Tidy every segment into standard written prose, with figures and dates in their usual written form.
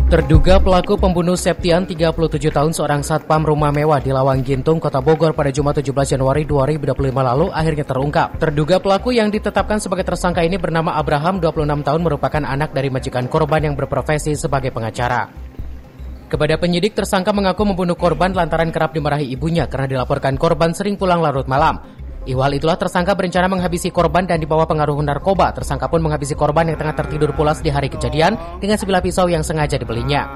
Terduga pelaku pembunuh Septian, 37 tahun, seorang satpam rumah mewah di Lawang Gintung, Kota Bogor pada Jumat 17 Januari 2025 lalu akhirnya terungkap. Terduga pelaku yang ditetapkan sebagai tersangka ini bernama Abraham, 26 tahun, merupakan anak dari majikan korban yang berprofesi sebagai pengacara. Kepada penyidik, tersangka mengaku membunuh korban lantaran kerap dimarahi ibunya karena dilaporkan korban sering pulang larut malam. Ihwal itulah tersangka berencana menghabisi korban dan dibawa pengaruh narkoba. Tersangka pun menghabisi korban yang tengah tertidur pulas di hari kejadian dengan sebilah pisau yang sengaja dibelinya.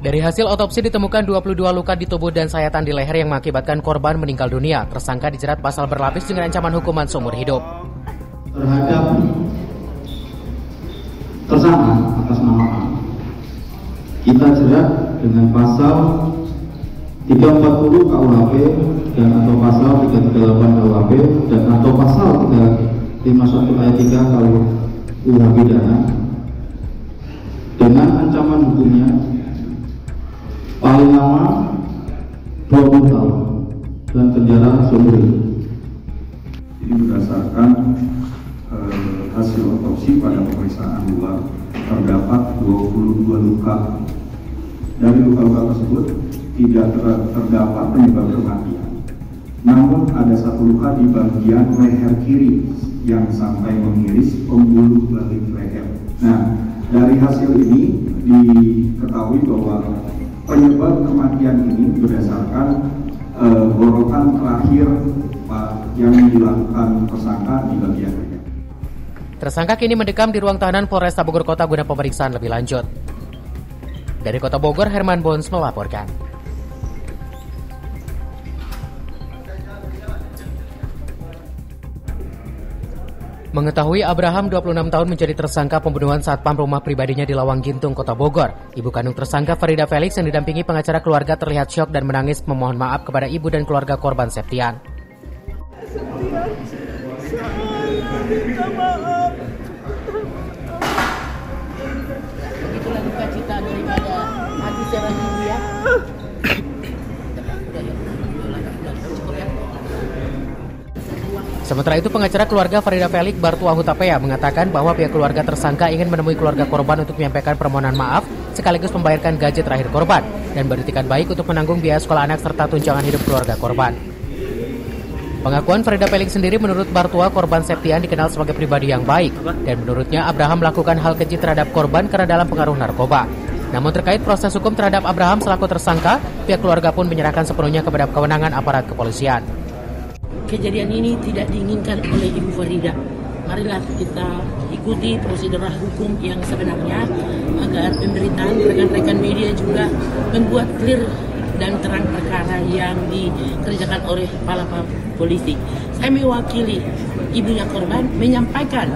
Dari hasil otopsi ditemukan 22 luka di tubuh dan sayatan di leher yang mengakibatkan korban meninggal dunia. Tersangka dijerat pasal berlapis dengan ancaman hukuman seumur hidup. Terhadap tersangka atas nama A, kita jerat dengan pasal 340 KUHP dan atau pasal 338 KUHP dan atau pasal 351 ayat 3 KUH pidana dengan ancaman hukumnya paling lama 20 tahun dan penjara seumur hidup. Ini berdasarkan hasil otopsi pada pemeriksaan luar terdapat 22 luka. Dari luka-luka tersebut tidak terdapat penyebab kematian. Namun ada satu luka di bagian leher kiri yang sampai mengiris pembuluh balik leher. Nah, dari hasil ini diketahui bahwa penyebab kematian ini berdasarkan gorokan terakhir yang dilakukan tersangka di bagian leher. Tersangka kini mendekam di ruang tahanan Polresta Bogor Kota guna pemeriksaan lebih lanjut. Dari Kota Bogor, Herman Bons melaporkan. Mengetahui Abraham, 26 tahun, menjadi tersangka pembunuhan satpam rumah pribadinya di Lawang Gintung, Kota Bogor, ibu kandung tersangka Farida Felix yang didampingi pengacara keluarga terlihat syok dan menangis memohon maaf kepada ibu dan keluarga korban Septian. Septian, saya minta maaf. Begitulah duka cita daripada hati seorang ibu ya. Sementara itu, pengacara keluarga Farida Felix, Bartua Hutapea, mengatakan bahwa pihak keluarga tersangka ingin menemui keluarga korban untuk menyampaikan permohonan maaf sekaligus membayarkan gaji terakhir korban dan beretikat baik untuk menanggung biaya sekolah anak serta tunjangan hidup keluarga korban. Pengakuan Farida Felix sendiri, menurut Bartua, korban Septian dikenal sebagai pribadi yang baik dan menurutnya Abraham melakukan hal keji terhadap korban karena dalam pengaruh narkoba. Namun terkait proses hukum terhadap Abraham selaku tersangka, pihak keluarga pun menyerahkan sepenuhnya kepada kewenangan aparat kepolisian. Kejadian ini tidak diinginkan oleh Ibu Farida. Marilah kita ikuti prosedur hukum yang sebenarnya agar pemberitaan rekan-rekan media juga membuat clear dan terang perkara yang dikerjakan oleh kepala polisi. Saya mewakili ibunya korban menyampaikan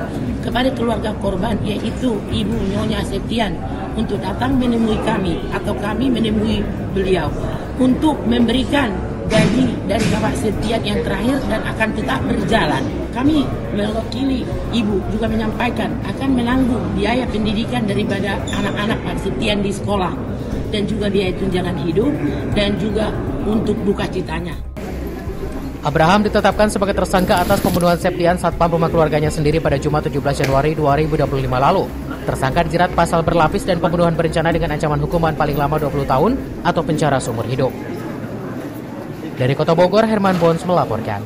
kepada keluarga korban, yaitu Ibu Nyonya Septian, untuk datang menemui kami atau kami menemui beliau untuk memberikan gaji dari Bapak Septian yang terakhir dan akan tetap berjalan. Kami mewakili ibu juga menyampaikan akan menanggung biaya pendidikan daripada anak-anak Pak Septian di sekolah dan juga biaya tunjangan hidup dan juga untuk duka citanya. Abraham ditetapkan sebagai tersangka atas pembunuhan Septian, satpam rumah keluarganya sendiri, pada Jumat 17 Januari 2025 lalu. Tersangka dijerat pasal berlapis dan pembunuhan berencana dengan ancaman hukuman paling lama 20 tahun atau penjara seumur hidup. Dari Kota Bogor, Herman Bons melaporkan.